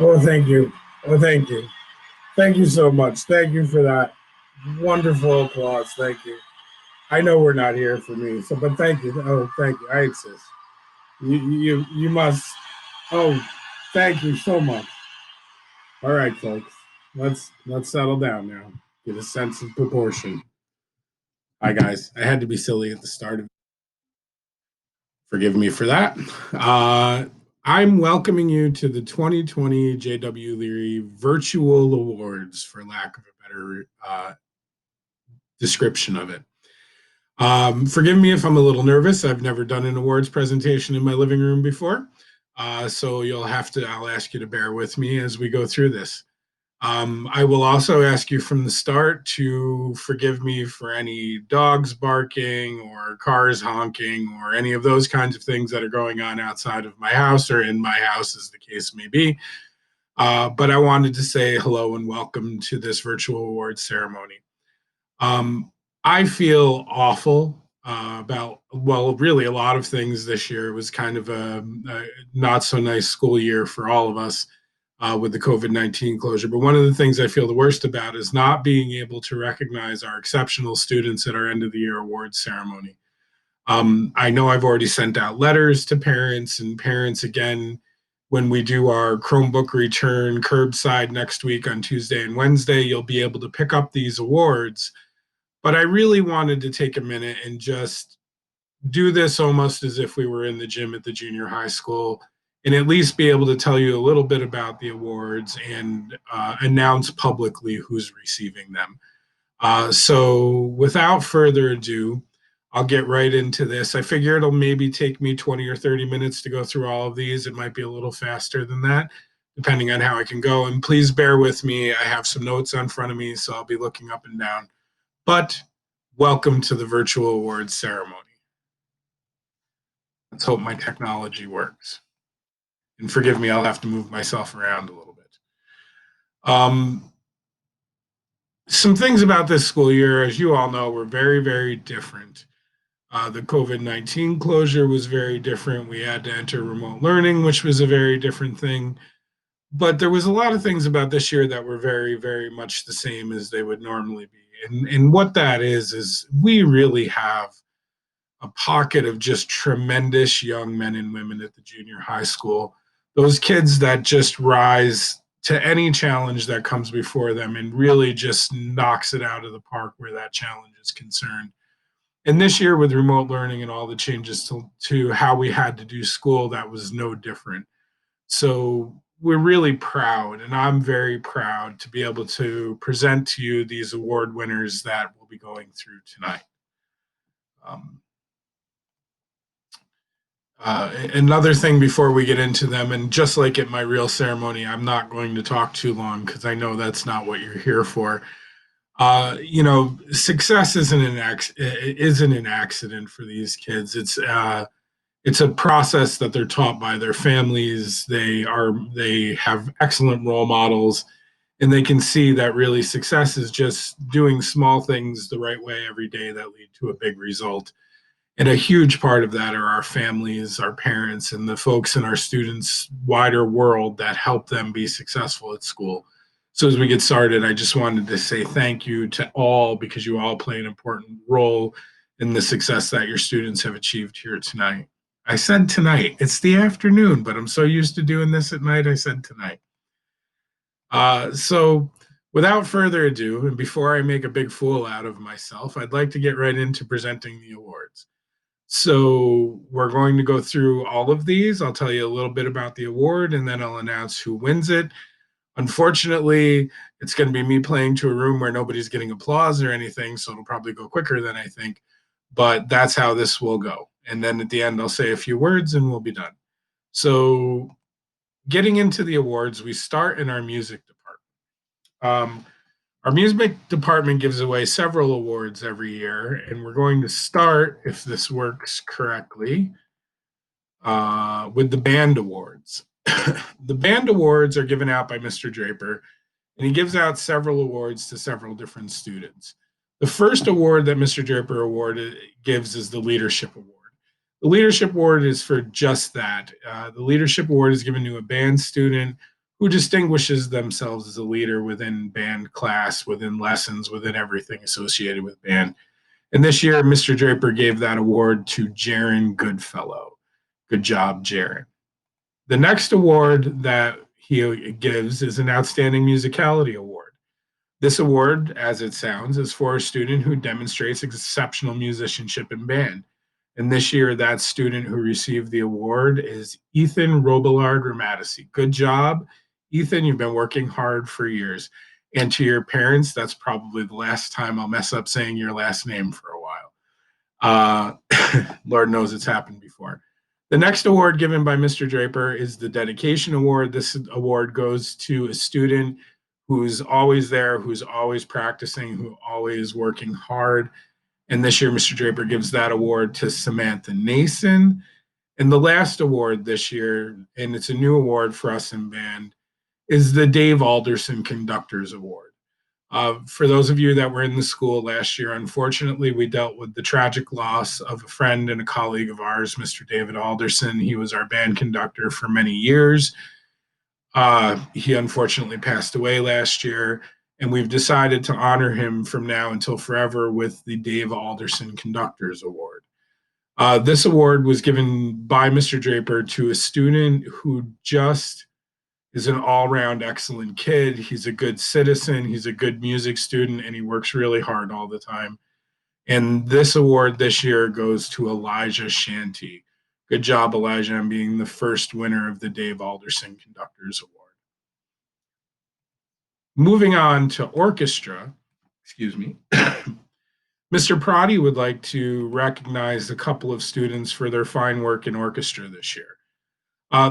Oh, thank you. Oh, thank you. Thank you so much. Thank you for that wonderful applause. Thank you. I know we're not here for me, so but thank you. Oh, thank you. I insist. You must. Oh, thank you so much. All right, folks. Let's settle down now. Get a sense of proportion. Hi, guys. I had to be silly at the start of. Forgive me for that. I'm welcoming you to the 2020 JW Leary Virtual Awards, for lack of a better description of it. Forgive me if I'm a little nervous. I've never done an awards presentation in my living room before. So I'll ask you to bear with me as we go through this. I will also ask you from the start to forgive me for any dogs barking or cars honking or any of those kinds of things that are going on outside of my house or in my house, as the case may be. But I wanted to say hello and welcome to this virtual awards ceremony. Um, I feel awful about, well, really a lot of things this year. It was kind of a not so nice school year for all of us with the COVID-19 closure. But one of the things I feel the worst about is not being able to recognize our exceptional students at our end of the year awards ceremony. I know I've already sent out letters to parents, and parents, again, when we do our Chromebook return curbside next week on Tuesday and Wednesday, you'll be able to pick up these awards. But I really wanted to take a minute and just do this almost as if we were in the gym at the junior high school and at least be able to tell you a little bit about the awards and announce publicly who's receiving them. So without further ado, I'll get right into this. I figure it'll maybe take me 20 or 30 minutes to go through all of these. It might be a little faster than that, depending on how I can go. And please bear with me. I have some notes on front of me, so I'll be looking up and down. But welcome to the virtual awards ceremony. Let's hope my technology works. And forgive me, I'll have to move myself around a little bit. Um, some things about this school year, as you all know, were very, very different. The COVID-19 closure was very different. We had to enter remote learning, which was a very different thing. But there was a lot of things about this year that were very, very much the same as they would normally be. And what that is we really have a pocket of just tremendous young men and women at the junior high school. Those kids that just rise to any challenge that comes before them and really just knocks it out of the park where that challenge is concerned. And this year, with remote learning and all the changes to how we had to do school, that was no different. So we're really proud, and I'm very proud to be able to present to you these award winners that we'll be going through tonight. Um, Another thing before we get into them, and just like at my real ceremony, I'm not going to talk too long because I know that's not what you're here for. Success isn't an accident for these kids. It's a process that they're taught by their families. They have excellent role models, and they can see that really success is just doing small things the right way every day that lead to a big result. And a huge part of that are our families, our parents, and the folks in our students' wider world that help them be successful at school. So, as we get started, I just wanted to say thank you to all because you all play an important role in the success that your students have achieved here tonight. I said tonight, it's the afternoon, but I'm so used to doing this at night, I said tonight. So, without further ado, and before I make a big fool out of myself, I'd like to get right into presenting the awards. So we're going to go through all of these. I'll tell you a little bit about the award and then I'll announce who wins it. Unfortunately, it's going to be me playing to a room where nobody's getting applause or anything, so it'll probably go quicker than I think. But that's how this will go. And then at the end, I'll say a few words and we'll be done. So, getting into the awards, we start in our music department. Our music department gives away several awards every year, and we're going to start, if this works correctly, with the band awards. The band awards are given out by Mr. Draper, and he gives out several awards to several different students. The first award that Mr. Draper gives is the Leadership Award. The Leadership Award is for just that. The Leadership Award is given to a band student who distinguishes themselves as a leader within band class, within lessons, within everything associated with band. And this year, Mr. Draper gave that award to Jaron Goodfellow. Good job, Jaron. The next award that he gives is an Outstanding Musicality Award. This award, as it sounds, is for a student who demonstrates exceptional musicianship in band. And this year, that student who received the award is Ethan Robillard Ramadisi. Good job, Ethan. You've been working hard for years. And to your parents, that's probably the last time I'll mess up saying your last name for a while. Lord knows it's happened before. The next award given by Mr. Draper is the Dedication Award. This award goes to a student who's always there, who's always practicing, who always working hard. And this year, Mr. Draper gives that award to Samantha Nason. And the last award this year, and it's a new award for us in band, is the Dave Alderson Conductors Award. For those of you that were in the school last year, unfortunately, we dealt with the tragic loss of a friend and a colleague of ours, Mr. David Alderson. He was our band conductor for many years. He unfortunately passed away last year, and we've decided to honor him from now until forever with the Dave Alderson Conductors Award. This award was given by Mr. Draper to a student who just is an all-round excellent kid. He's a good citizen. He's a good music student, and he works really hard all the time. And this award this year goes to Elijah Shanty. Good job, Elijah, on being the first winner of the Dave Alderson Conductors Award. Moving on to orchestra, excuse me, Mr. Prati would like to recognize a couple of students for their fine work in orchestra this year.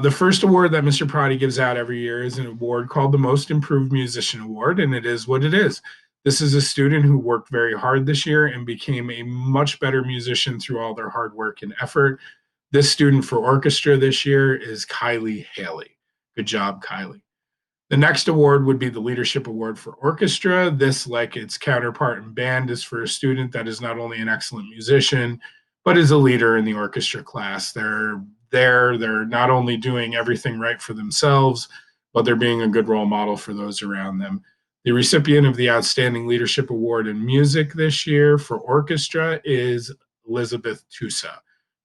The first award that Mr. Prati gives out every year is an award called the Most Improved Musician Award, and it is what it is. This is a student who worked very hard this year and became a much better musician through all their hard work and effort. This student for orchestra this year is Kylie Haley. Good job, Kylie. The next award would be the Leadership Award for Orchestra. This, like its counterpart in band, is for a student that is not only an excellent musician, but is a leader in the orchestra class. They're not only doing everything right for themselves, but they're being a good role model for those around them. The recipient of the Outstanding Leadership Award in Music this year for orchestra is Elizabeth Tusa.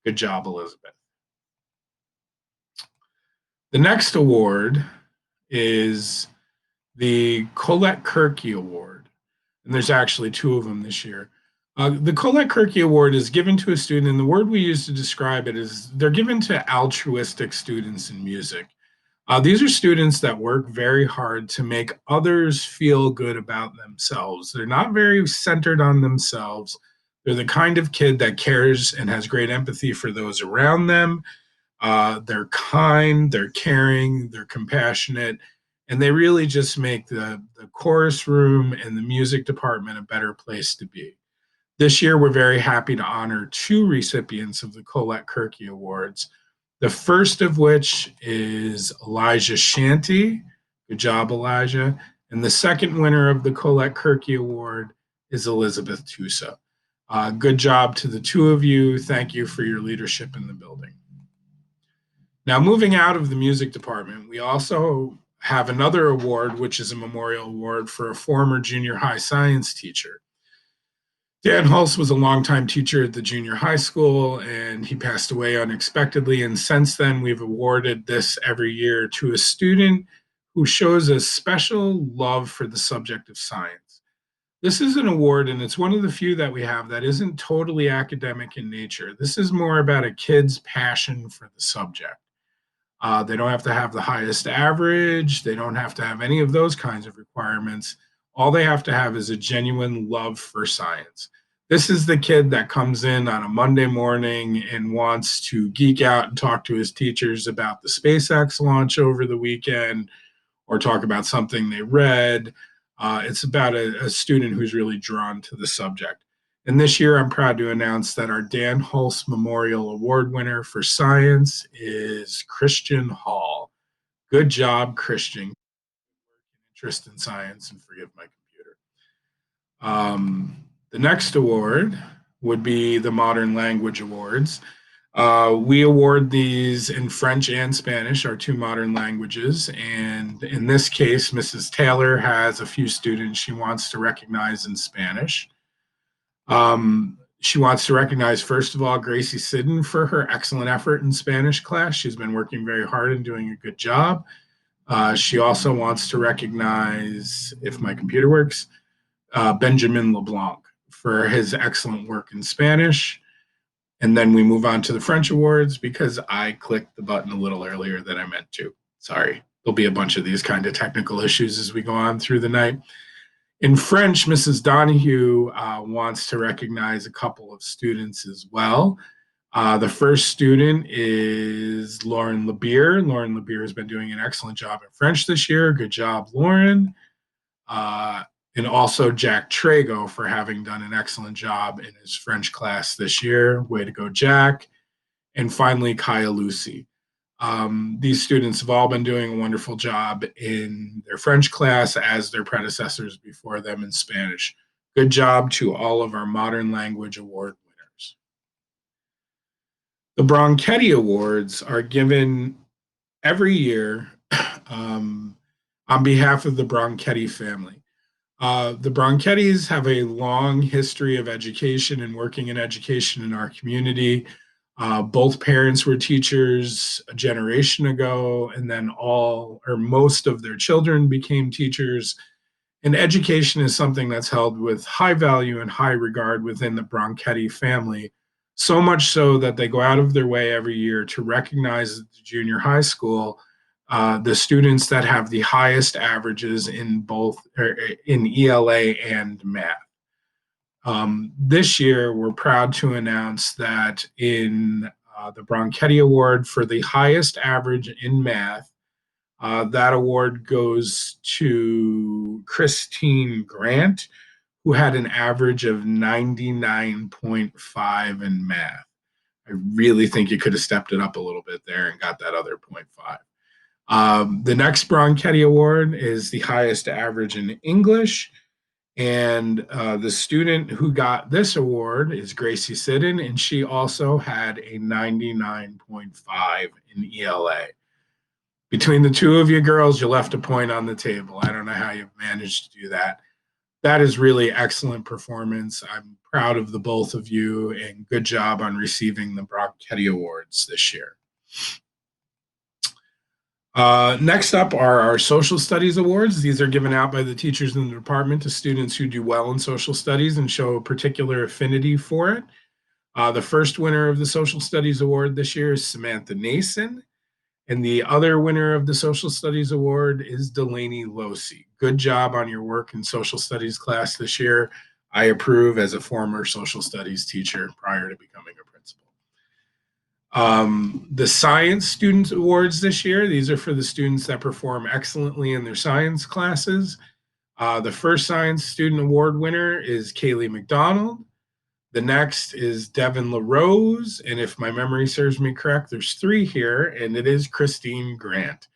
Good job, Elizabeth. The next award is the Colette Kirky Award. And there's actually two of them this year. The Colette Kirky Award is given to a student, and the word we use to describe it is they're given to altruistic students in music. These are students that work very hard to make others feel good about themselves. They're not very centered on themselves. They're the kind of kid that cares and has great empathy for those around them. They're kind, they're caring, they're compassionate, and they really just make the chorus room and the music department a better place to be. This year, we're very happy to honor two recipients of the Colette Kirky Awards. The first of which is Elijah Shanty. Good job, Elijah. And the second winner of the Colette Kirky Award is Elizabeth Tusa. Good job to the two of you. Thank you for your leadership in the building. Now, moving out of the music department, we also have another award, which is a memorial award for a former junior high science teacher. Dan Hulse was a longtime teacher at the junior high school, and he passed away unexpectedly. And since then, we've awarded this every year to a student who shows a special love for the subject of science. This is an award, and it's one of the few that we have that isn't totally academic in nature. This is more about a kid's passion for the subject. They don't have to have the highest average. They don't have to have any of those kinds of requirements. All they have to have is a genuine love for science. This is the kid that comes in on a Monday morning and wants to geek out and talk to his teachers about the SpaceX launch over the weekend or talk about something they read. It's about a student who's really drawn to the subject. And this year, I'm proud to announce that our Dan Hulse Memorial Award winner for science is Christian Hall. Good job, Christian. Interest in science, and forgive my computer. The next award would be the Modern Language Awards. We award these in French and Spanish, our two modern languages. And in this case, Mrs. Taylor has a few students she wants to recognize in Spanish. She wants to recognize, first of all, Gracie Sidden for her excellent effort in Spanish class. She's been working very hard and doing a good job. She also wants to recognize, if my computer works, Benjamin LeBlanc for his excellent work in Spanish. And then we move on to the French Awards because I clicked the button a little earlier than I meant to. Sorry. There'll be a bunch of these kind of technical issues as we go on through the night. In French, Mrs. Donahue wants to recognize a couple of students as well. The first student is Lauren LeBeer. Lauren LeBeer has been doing an excellent job in French this year. Good job, Lauren. And also Jack Trago for having done an excellent job in his French class this year. Way to go, Jack. And finally, Kaya Lucy. These students have all been doing a wonderful job in their French class as their predecessors before them in Spanish. Good job to all of our Modern Language Award winners. The Bronchetti Awards are given every year on behalf of the Bronchetti family. The Bronchettis have a long history of education and working in education in our community. Both parents were teachers a generation ago, and then all or most of their children became teachers. And education is something that's held with high value and high regard within the Bronchetti family, so much so that they go out of their way every year to recognize at the junior high school the students that have the highest averages in both in ELA and math. This year, we're proud to announce that in the Bronchetti Award for the highest average in math, that award goes to Christine Grant, who had an average of 99.5 in math. I really think you could have stepped it up a little bit there and got that other 0.5. The next Bronchetti Award is the highest average in English. And the student who got this award is Gracie Sidden, and she also had a 99.5 in ELA. Between the two of you girls, you left a point on the table. I don't know how you've managed to do that. That is really excellent performance. I'm proud of the both of you, and good job on receiving the Bronchetti Awards this year. Next up are our Social Studies Awards. These are given out by the teachers in the department to students who do well in social studies and show a particular affinity for it. The first winner of the Social Studies Award this year is Samantha Nason, and the other winner of the Social Studies Award is Delaney Losi. Good job on your work in Social Studies class this year. I approve as a former social studies teacher prior to becoming a principal. The Science Student Awards this year, these are for the students that perform excellently in their science classes. The first Science Student Award winner is Kaylee McDonald. The next is Devin LaRose. And if my memory serves me correct, there's three here, and it is Christine Grant.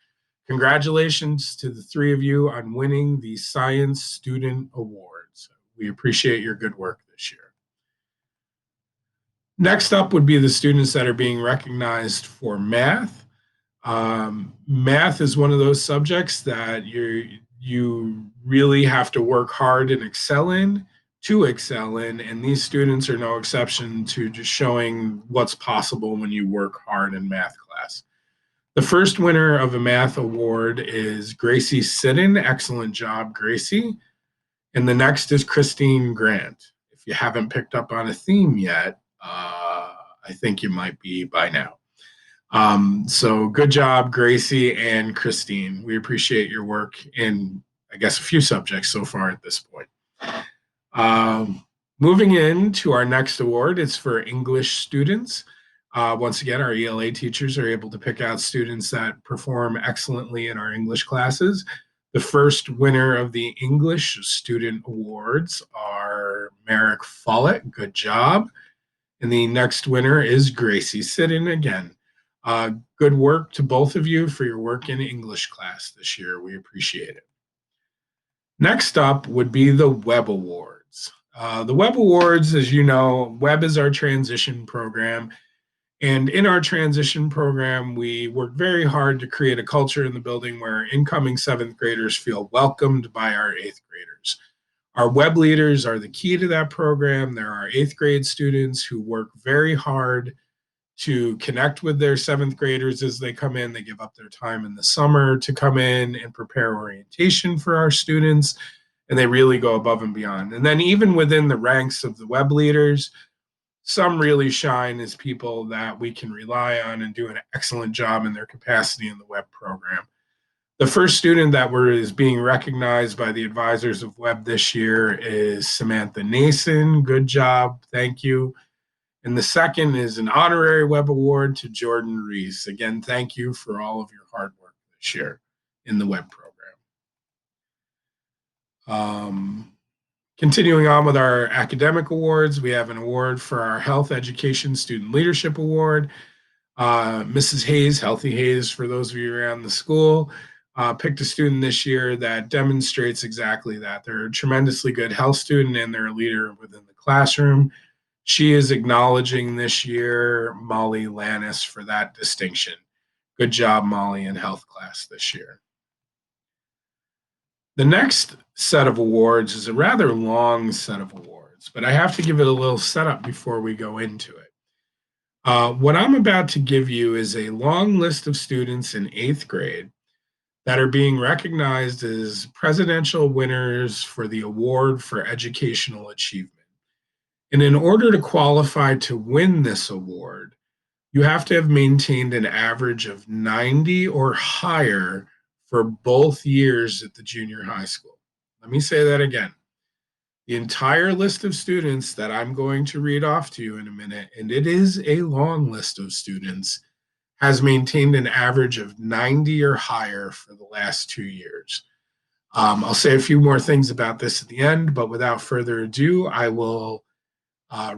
Congratulations to the three of you on winning the Science Student Awards. We appreciate your good work this year. Next up would be the students that are being recognized for math. Math is one of those subjects that you really have to work hard and excel in to excel in, and these students are no exception to just showing what's possible when you work hard in math class. The first winner of a math award is Gracie Sidden. Excellent job, Gracie. And the next is Christine Grant. If you haven't picked up on a theme yet, I think you might be by now. So good job, Gracie and Christine. We appreciate your work in, I guess, a few subjects so far at this point. Moving in to our next award, it's for English students. Once again, our ELA teachers are able to pick out students that perform excellently in our English classes. The first winner of the English Student Awards are Merrick Follett. Good job. And the next winner is Gracie Sidden again. Good work to both of you for your work in English class this year. We appreciate it. Next up would be the Web Awards. The Web Awards, as you know, Web is our transition program. And in our transition program, we work very hard to create a culture in the building where incoming seventh graders feel welcomed by our eighth graders. Our web leaders are the key to that program. There are eighth grade students who work very hard to connect with their seventh graders as they come in. They give up their time in the summer to come in and prepare orientation for our students, and they really go above and beyond. And then, even within the ranks of the web leaders, some really shine as people that we can rely on and do an excellent job in their capacity in the web program. The first student that is being recognized by the advisors of web this year is Samantha Nason. Good job. Thank you. And the second is an honorary web award to Jordan Reese. Again, thank you for all of your hard work this year in the web program. Continuing on with our academic awards, we have an award for our Health Education Student Leadership Award. Mrs. Hayes, Healthy Hayes, for those of you around the school, picked a student this year that demonstrates exactly that. They're a tremendously good health student and they're a leader within the classroom. She is acknowledging this year Molly Lannis for that distinction. Good job, Molly, in health class this year. The next set of awards is a rather long set of awards, but I have to give it a little setup before we go into it. What I'm about to give you is a long list of students in eighth grade that are being recognized as presidential winners for the Award for Educational Achievement. And in order to qualify to win this award, you have to have maintained an average of 90 or higher for both years at the junior high school. Let me say that again. The entire list of students that I'm going to read off to you in a minute, and it is a long list of students, has maintained an average of 90 or higher for the last 2 years. I'll say a few more things about this at the end, but without further ado, I will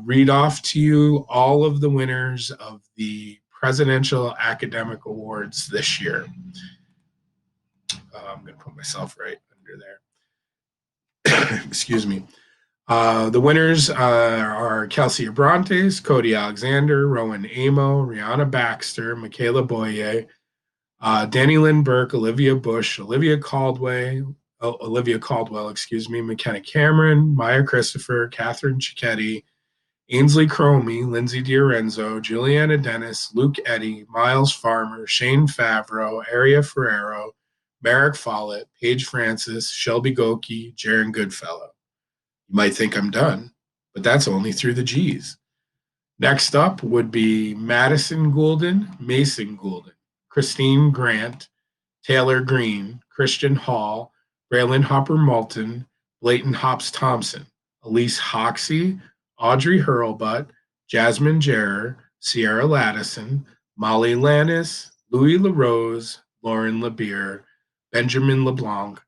read off to you all of the winners of the Presidential Academic Awards this year. I'm going to put myself right under there. Excuse me. The winners are Kelsey Abrantes, Cody Alexander, Rowan Amo, Rihanna Baxter, Michaela Boye, Danny Lynn Burke, Olivia Bush, Olivia Caldwell, McKenna Cameron, Maya Christopher, Catherine Cicchetti, Ainsley Cromie, Lindsay Diorenzo, Juliana Dennis, Luke Eddy, Miles Farmer, Shane Favreau, Aria Ferrero, Merrick Follett, Paige Francis, Shelby Goki, Jaron Goodfellow. You might think I'm done, but that's only through the G's. Next up would be Madison Goulden, Mason Goulden, Christine Grant, Taylor Green, Christian Hall, Braylon Hopper Moulton, Blayton Hops Thompson, Elise Hoxie, Audrey Hurlbutt, Jasmine Jarrer, Sierra Laddison, Molly Lannis, Louis LaRose, Lauren LeBeer, Benjamin LeBlanc,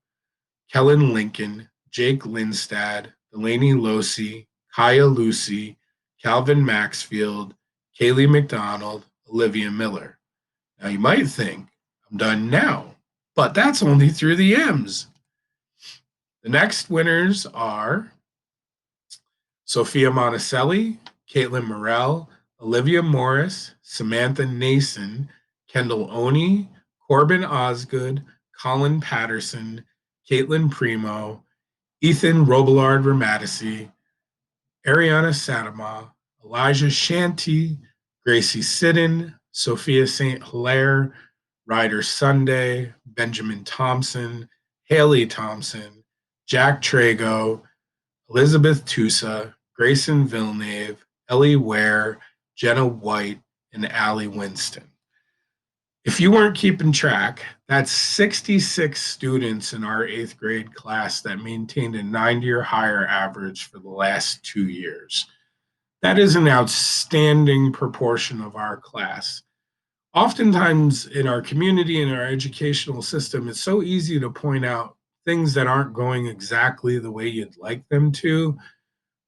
Kellen Lincoln, Jake Lindstad, Delaney Losi, Kaya Lucy, Calvin Maxfield, Kaylee McDonald, Olivia Miller. Now you might think, I'm done now, but that's only through the M's. The next winners are Sophia Monticelli, Caitlin Morell, Olivia Morris, Samantha Nason, Kendall Oney, Corbin Osgood, Colin Patterson, Caitlin Primo, Ethan Robillard Ramadisi, Ariana Satama, Elijah Shanty, Gracie Sidden, Sophia St. Hilaire, Ryder Sunday, Benjamin Thompson, Haley Thompson, Jack Trago, Elizabeth Tusa, Grayson Villeneuve, Ellie Ware, Jenna White, and Allie Winston. If you weren't keeping track, that's 66 students in our eighth grade class that maintained a 90 or higher average for the last 2 years. That is an outstanding proportion of our class. Oftentimes in our community and our educational system, it's so easy to point out things that aren't going exactly the way you'd like them to.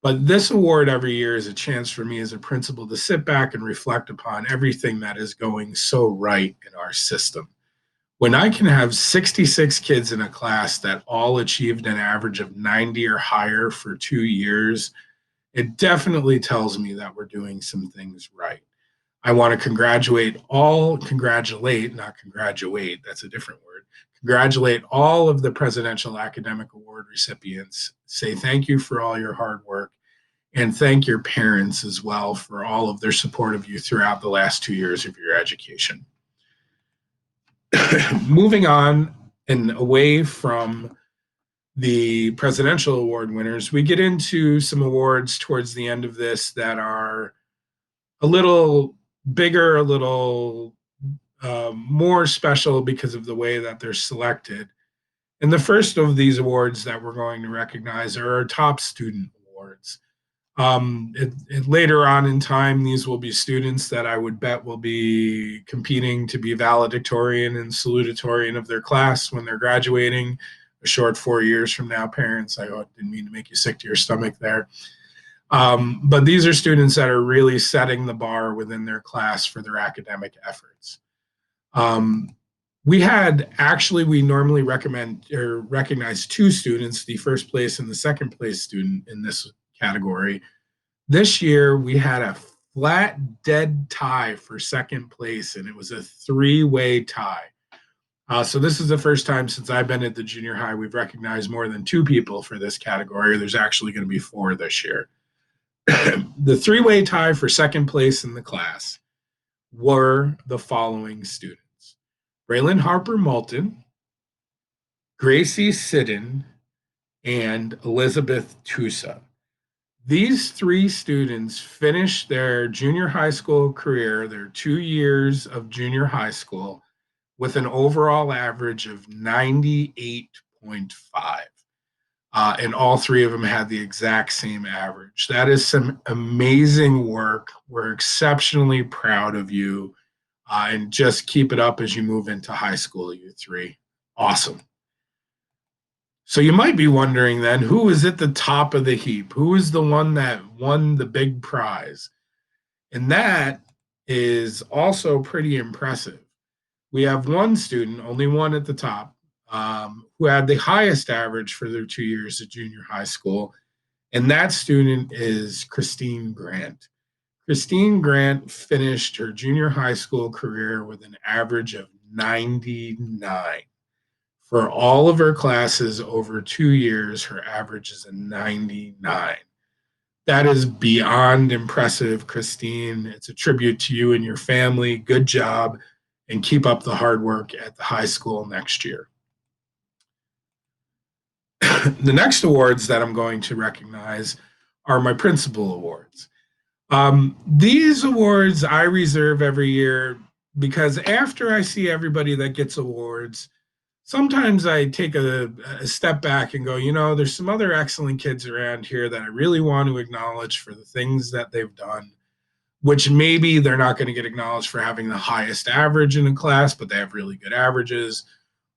But this award every year is a chance for me as a principal to sit back and reflect upon everything that is going so right in our system. When I can have 66 kids in a class that all achieved an average of 90 or higher for 2 years, it definitely tells me that we're doing some things right. I want to congratulate, not congratulate, that's a different word. Congratulate all of the Presidential Academic Award recipients. Say thank you for all your hard work and thank your parents as well for all of their support of you throughout the last 2 years of your education. Moving on and away from the presidential award winners, we get into some awards towards the end of this that are a little bigger, a little more special because of the way that they're selected. And the first of these awards that we're going to recognize are our top student awards. Later on in time, these will be students that I would bet will be competing to be valedictorian and salutatorian of their class when they're graduating a short 4 years from now. Parents, I didn't mean to make you sick to your stomach there. But these are students that are really setting the bar within their class for their academic efforts. We normally recommend or recognize two students, the first place and the second place student in this category. This year we had a flat dead tie for second place, and it was a three-way tie. So this is the first time since I've been at the junior high we've recognized more than two people for this category. There's actually going to be four this year. The three-way tie for second place in the class were the following students: Braylon Harper Moulton, Gracie Sidden, and Elizabeth Tusa. These three students finished their junior high school career, their 2 years of junior high school, with an overall average of 98.5. And all three of them had the exact same average. That is some amazing work. We're exceptionally proud of you. And just keep it up as you move into high school, you three. Awesome. So you might be wondering then, who is at the top of the heap? Who is the one that won the big prize? And that is also pretty impressive. We have one student, only one at the top, who had the highest average for their 2 years of junior high school. And that student is Christine Grant. Christine Grant finished her junior high school career with an average of 99. For all of her classes over 2 years, her average is a 99. That is beyond impressive, Christine. It's a tribute to you and your family. Good job, and keep up the hard work at the high school next year. The next awards that I'm going to recognize are my principal awards. These awards I reserve every year because after I see everybody that gets awards, sometimes I take a step back and go, there's some other excellent kids around here that I really want to acknowledge for the things that they've done, which maybe they're not going to get acknowledged for having the highest average in a class, but they have really good averages.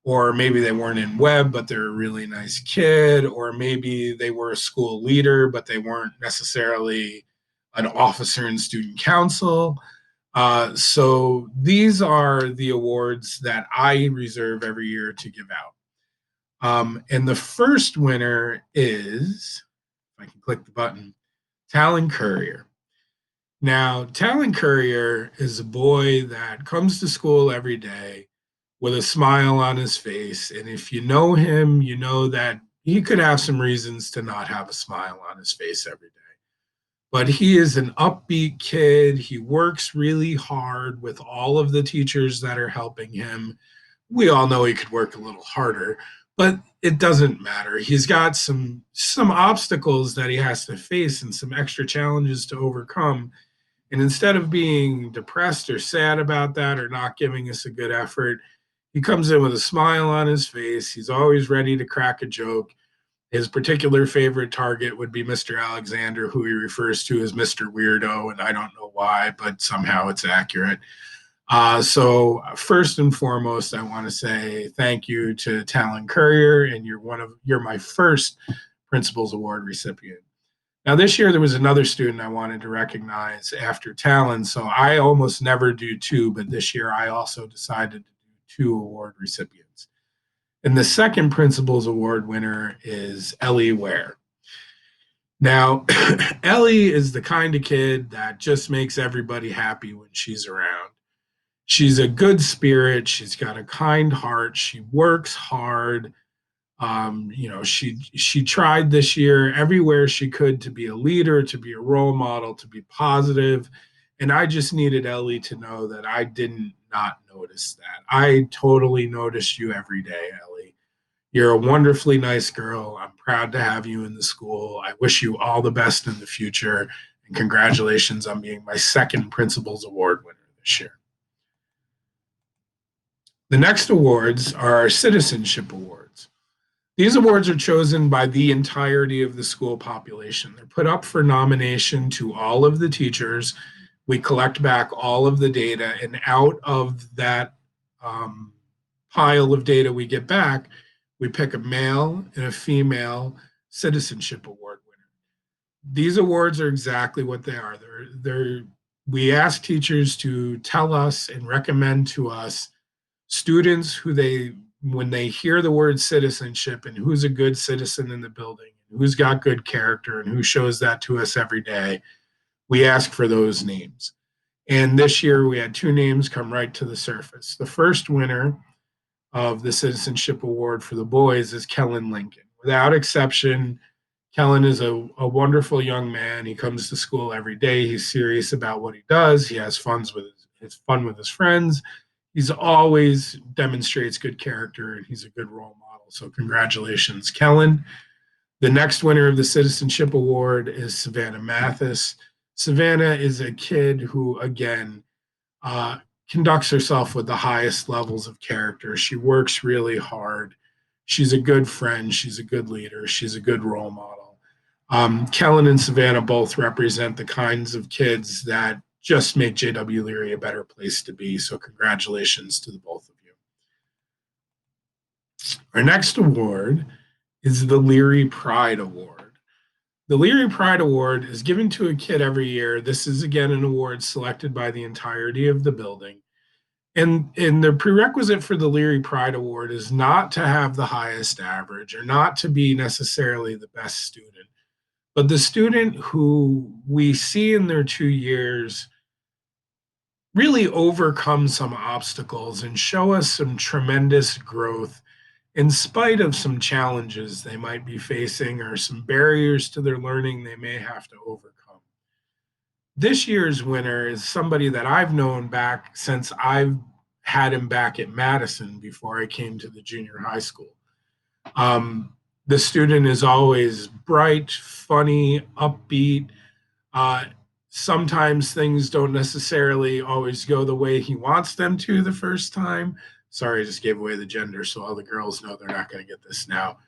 Or maybe they weren't in web, but they're a really nice kid. Or maybe they were a school leader, but they weren't necessarily an officer in student council. So these are the awards that I reserve every year to give out. And the first winner is, if I can click the button, Talon Courier. Now, Talon Courier is a boy that comes to school every day with a smile on his face. And if you know him, you know that he could have some reasons to not have a smile on his face every day. But he is an upbeat kid. He works really hard with all of the teachers that are helping him. We all know he could work a little harder, but it doesn't matter. He's got some obstacles that he has to face and some extra challenges to overcome. And instead of being depressed or sad about that or not giving us a good effort, he comes in with a smile on his face. He's always ready to crack a joke. His particular favorite target would be Mr. Alexander, who he refers to as Mr. Weirdo, and I don't know why, but somehow it's accurate. So first and foremost, I want to say thank you to Talon Courier, and you're my first Principals Award recipient. Now this year there was another student I wanted to recognize after Talon, so I almost never do two, but this year I also decided to do two award recipients. And the second Principals Award winner is Ellie Ware. Now, Ellie is the kind of kid that just makes everybody happy when she's around. She's a good spirit. She's got a kind heart. She works hard. She tried this year everywhere she could to be a leader, to be a role model, to be positive. And I just needed Ellie to know that I didn't not notice that. I totally noticed you every day, Ellie. You're a wonderfully nice girl. I'm proud to have you in the school. I wish you all the best in the future. And congratulations on being my second Principals Award winner this year. The next awards are our Citizenship Awards. These awards are chosen by the entirety of the school population. They're put up for nomination to all of the teachers. We collect back all of the data, and out of that um, pile of data we get back, we pick a male and a female Citizenship Award winner. These awards are exactly what they are. We ask teachers to tell us and recommend to us students who when they hear the word citizenship and who's a good citizen in the building, who's got good character and who shows that to us every day, we ask for those names. And this year we had two names come right to the surface. The first winner of the Citizenship Award for the boys is Kellen Lincoln. Without exception, Kellen is a wonderful young man. He comes to school every day. He's serious about what he does. He has fun with his friends. He's always demonstrates good character and he's a good role model. So congratulations, Kellen. The next winner of the Citizenship Award is Savannah Mathis. Savannah is a kid who, again, uh, conducts herself with the highest levels of character. She works really hard. She's a good friend. She's a good leader. She's a good role model. Kellen and Savannah both represent the kinds of kids that just make J.W. Leary a better place to be. So, congratulations to the both of you. Our next award is the Leary Pride Award. The Leary Pride Award is given to a kid every year. This is, again, an award selected by the entirety of the building. And the prerequisite for the Leary Pride Award is not to have the highest average or not to be necessarily the best student, but the student who we see in their 2 years really overcome some obstacles and show us some tremendous growth in spite of some challenges they might be facing or some barriers to their learning they may have to overcome. This year's winner is somebody that I've known back since I've had him back at Madison before I came to the junior high school. The student is always bright, funny, upbeat. Uh, Sometimes things don't necessarily always go the way he wants them to the first time. Sorry, I just gave away the gender, so all the girls know they're not going to get this now.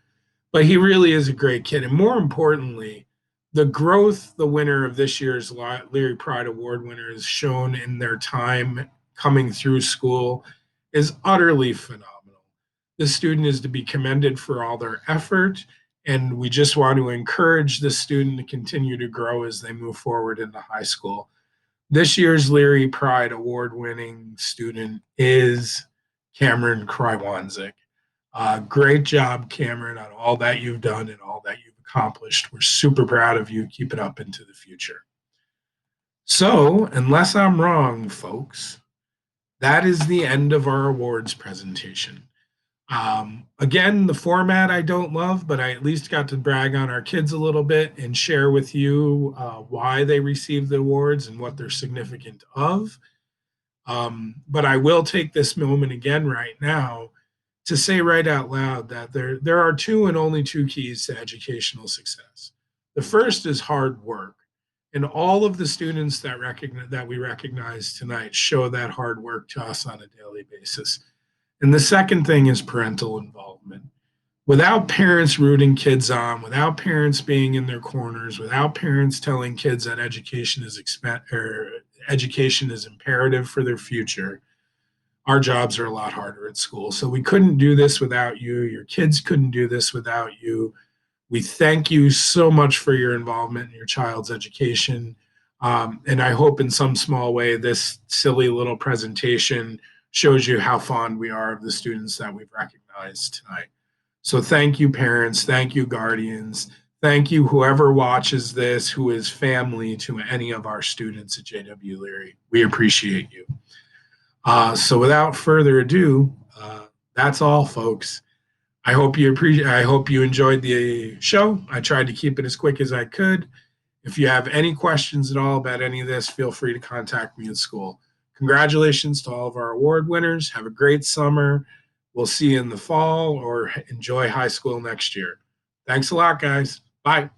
But he really is a great kid. And more importantly, the growth the winner of this year's Leary Pride Award winner has shown in their time coming through school is utterly phenomenal. This student is to be commended for all their effort, and we just want to encourage the student to continue to grow as they move forward into high school. This year's Leary Pride Award winning student is Cameron Krywanzik. Great job, Cameron, on all that you've done and all that you've accomplished. We're super proud of you. Keep it up into the future. So, unless I'm wrong, folks, that is the end of our awards presentation. Again, the format I don't love, but I at least got to brag on our kids a little bit and share with you why they received the awards and what they're significant of. But I will take this moment again right now to say right out loud that there are two and only two keys to educational success. The first is hard work. And all of the students that we recognize tonight show that hard work to us on a daily basis. And the second thing is parental involvement. Without parents rooting kids on, without parents being in their corners, without parents telling kids that education is imperative for their future, our jobs are a lot harder at school. So we couldn't do this without you. Your kids couldn't do this without you. We thank you so much for your involvement in your child's education. And I hope in some small way this silly little presentation shows you how fond we are of the students that we've recognized tonight. So thank you, parents. Thank you, guardians. Thank you, whoever watches this, who is family to any of our students at JW Leary. We appreciate you. So without further ado, that's all, folks. I hope you enjoyed the show. I tried to keep it as quick as I could. If you have any questions at all about any of this, feel free to contact me at school. Congratulations to all of our award winners. Have a great summer. We'll see you in the fall or enjoy high school next year. Thanks a lot, guys. Bye.